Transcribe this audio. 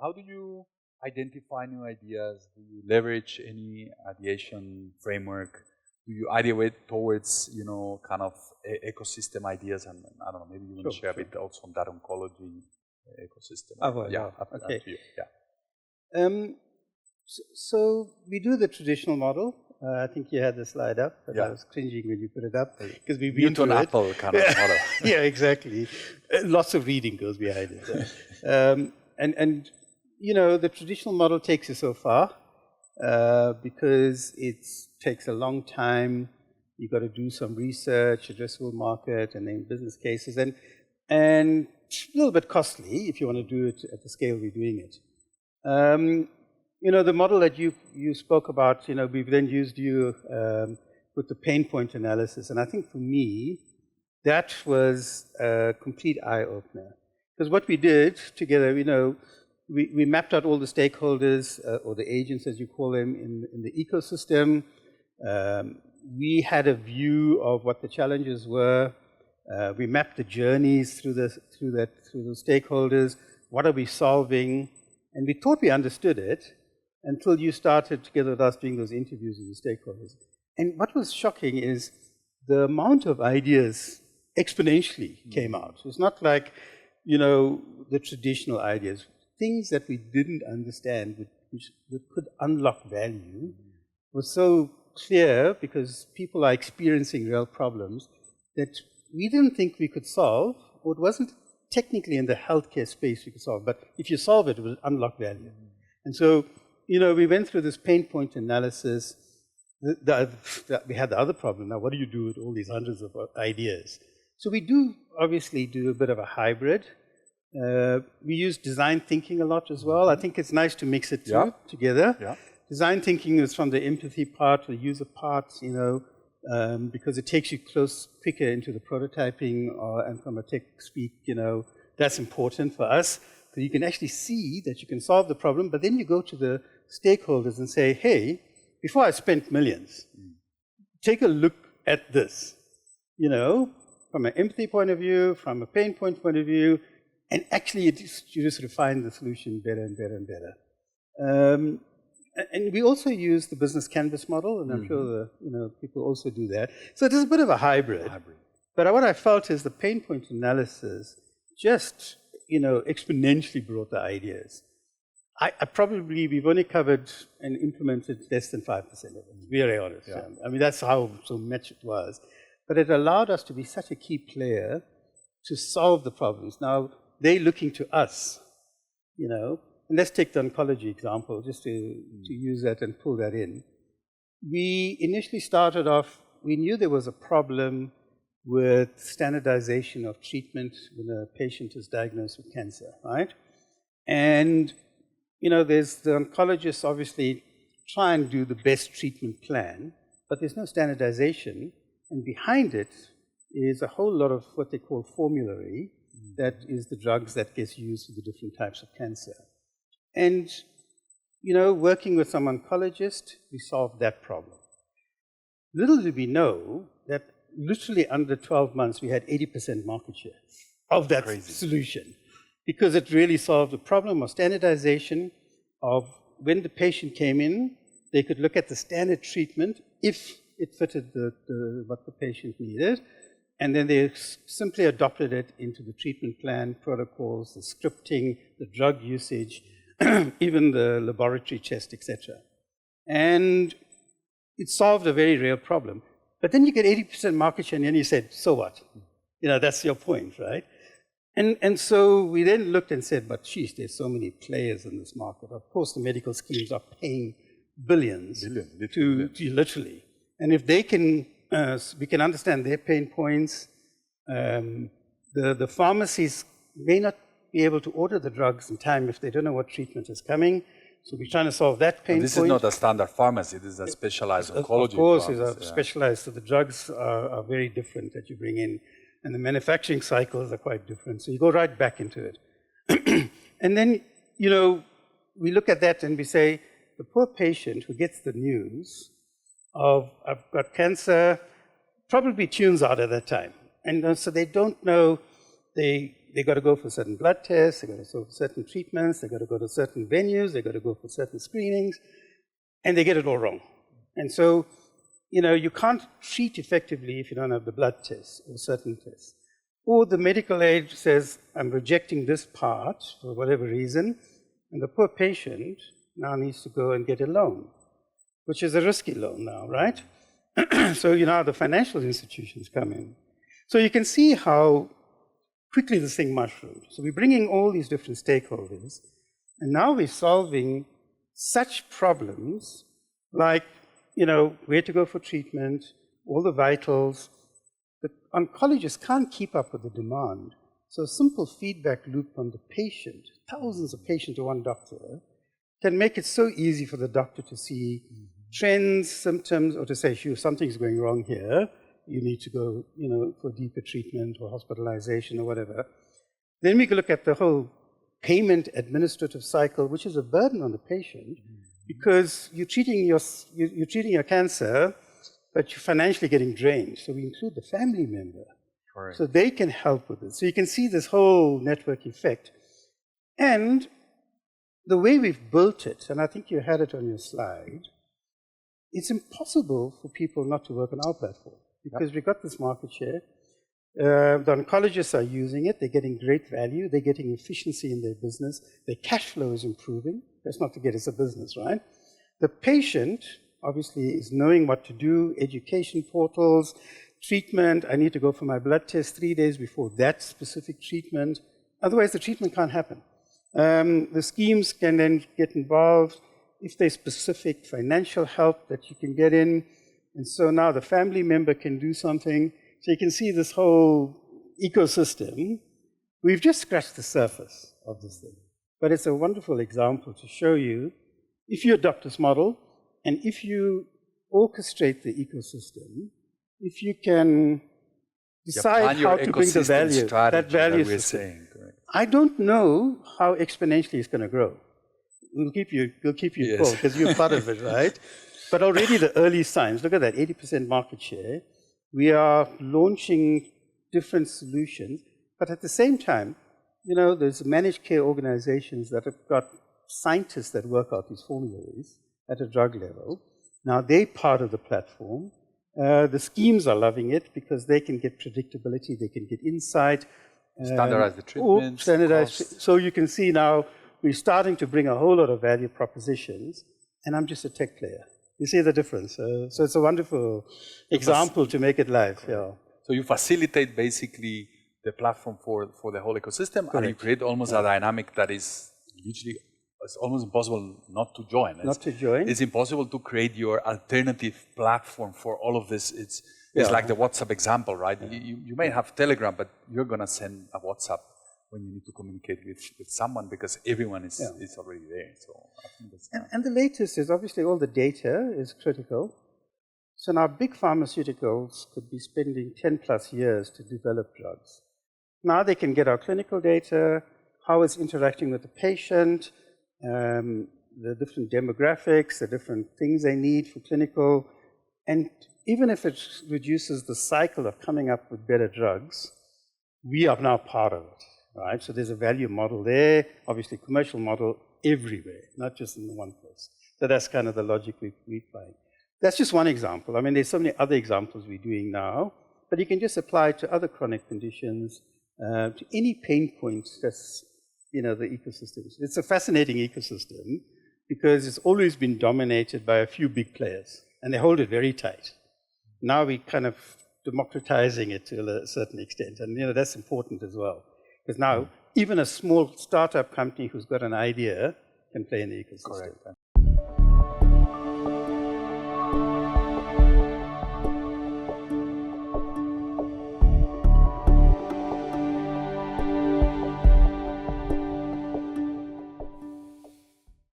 how do you identify new ideas? Do you leverage any ideation framework? Do you ideate towards, kind of ecosystem ideas? And I don't know, maybe you want to share a bit also on that oncology ecosystem. Up to you. Yeah. So we do the traditional model. I think you had the slide up, but I was cringing when you put it up because we've been Newton Apple kind of model. Yeah, exactly. Lots of reading goes behind it. And the traditional model takes you so far because it takes a long time. You've got to do some research, addressable market, and then business cases, and a little bit costly if you want to do it at the scale we're doing it. The model that you spoke about, we've then used with the pain point analysis. And I think for me, that was a complete eye-opener. Because what we did together, we mapped out all the stakeholders, or the agents, as you call them, in the ecosystem. We had a view of what the challenges were. We mapped the journeys through the stakeholders. What are we solving? And we thought we understood it until you started together with us doing those interviews with the stakeholders. And what was shocking is the amount of ideas exponentially came out. It's not like, the traditional ideas. Things that we didn't understand, which could unlock value, was so clear because people are experiencing real problems that we didn't think we could solve, or it wasn't technically in the healthcare space we could solve, but if you solve it, it will unlock value. And so, we went through this pain point analysis. We had the other problem. Now, what do you do with all these hundreds of ideas? So we do obviously do a bit of a hybrid. We use design thinking a lot as well. I think it's nice to mix it together. Yeah. Design thinking is from the empathy part, the user part, because it takes you quicker into the prototyping, and from a tech speak, that's important for us. So you can actually see that you can solve the problem, but then you go to the stakeholders and say, hey, before I spent millions, take a look at this, from an empathy point of view, from a pain point of view, and actually you just refine the solution better and better and better. And we also use the business canvas model, and I'm sure people also do that. So it is a bit of a hybrid. But what I felt is the pain point analysis just exponentially brought the ideas. We've only covered and implemented less than 5% of it, to be very honest. Yeah. I mean, that's how so much it was. But it allowed us to be such a key player to solve the problems. Now, they're looking to us, and let's take the oncology example, just to use that and pull that in. We initially started off, we knew there was a problem with standardization of treatment when a patient is diagnosed with cancer, right? And, there's the oncologists obviously try and do the best treatment plan, but there's no standardization. And behind it is a whole lot of what they call formulary, that is the drugs that gets used for the different types of cancer. And, working with some oncologists, we solved that problem. Little did we know that literally under 12 months, we had 80% market share of that solution, because it really solved the problem of standardization of when the patient came in, they could look at the standard treatment if it fitted what the patient needed, and then they simply adopted it into the treatment plan, protocols, the scripting, the drug usage, even the laboratory test, etc. And it solved a very real problem. But then you get 80% market share, and then you said, so what? That's your point, right? And so we then looked and said, but geez, there's so many players in this market. Of course, the medical schemes are paying billions to literally. And if they can, we can understand their pain points. The pharmacies may not be able to order the drugs in time if they don't know what treatment is coming. So we're trying to solve that pain point. This is not a standard pharmacy. This is a specialized oncology. Of course, it's specialized. So the drugs are very different that you bring in. And the manufacturing cycles are quite different. So you go right back into it. And then, we look at that and we say, the poor patient who gets the news of, I've got cancer, probably tunes out at that time. And so they don't know, they they got to go for certain blood tests, they got to go for certain treatments, they got to go to certain venues, they got to go for certain screenings, and they get it all wrong. And so, you can't treat effectively if you don't have the blood tests or certain tests. Or the medical aid says, I'm rejecting this part for whatever reason, and the poor patient now needs to go and get a loan, which is a risky loan now, right? So, the financial institutions come in. So you can see how quickly this thing mushroomed. So we're bringing all these different stakeholders, and now we're solving such problems like, where to go for treatment, all the vitals. The oncologists can't keep up with the demand. So a simple feedback loop on the patient, thousands of patients to one doctor, can make it so easy for the doctor to see trends, symptoms, or to say, something's going wrong here. You need to go, for deeper treatment or hospitalization or whatever. Then we can look at the whole payment administrative cycle, which is a burden on the patient, because you're treating your cancer, but you're financially getting drained. So we include the family member. Correct. So they can help with it. So you can see this whole network effect. And the way we've built it, and I think you had it on your slide, it's impossible for people not to work on our platform because we've got this market share. The oncologists are using it. They're getting great value. They're getting efficiency in their business. Their cash flow is improving. Let's not forget it's a business, right? The patient, obviously, is knowing what to do, education portals, treatment. I need to go for my blood test 3 days before that specific treatment. Otherwise, the treatment can't happen. The schemes can then get involved if there's specific financial help that you can get in. And so now the family member can do something. So you can see this whole ecosystem. We've just scratched the surface of this thing. But it's a wonderful example to show you, if you adopt this model, and if you orchestrate the ecosystem, if you can decide how to bring the value, that value system. I don't know how exponentially it's going to grow. We'll keep you involved because you're part of it, right? But already the early signs, look at that, 80% market share. We are launching different solutions, but at the same time, there's managed care organizations that have got scientists that work out these formularies at a drug level. Now they're part of the platform. The schemes are loving it because they can get predictability, they can get insight. Standardize the treatment. So you can see now we're starting to bring a whole lot of value propositions, and I'm just a tech player. You see the difference. So it's a wonderful example to make it live. Yeah. So you facilitate basically the platform for the whole ecosystem, and you create almost a dynamic that is usually it's almost impossible not to join. It's impossible to create your alternative platform for all of this. It's like the WhatsApp example, right? Yeah. You may have Telegram, but you're going to send a WhatsApp when you need to communicate with someone because everyone is already there. So I think that's and the latest is obviously all the data is critical. So now big pharmaceuticals could be spending 10 plus years to develop drugs. Now they can get our clinical data, how it's interacting with the patient, the different demographics, the different things they need for clinical. And even if it reduces the cycle of coming up with better drugs, we are now part of it, right? So there's a value model there, obviously commercial model everywhere, not just in the one place. So that's kind of the logic we find. That's just one example. I mean, there's so many other examples we're doing now, but you can just apply it to other chronic conditions, to any pain points that's, the ecosystems. It's a fascinating ecosystem because it's always been dominated by a few big players, and they hold it very tight. Now we're kind of democratizing it to a certain extent, and that's important as well. Because now, even a small startup company who's got an idea can play in the ecosystem. Correct.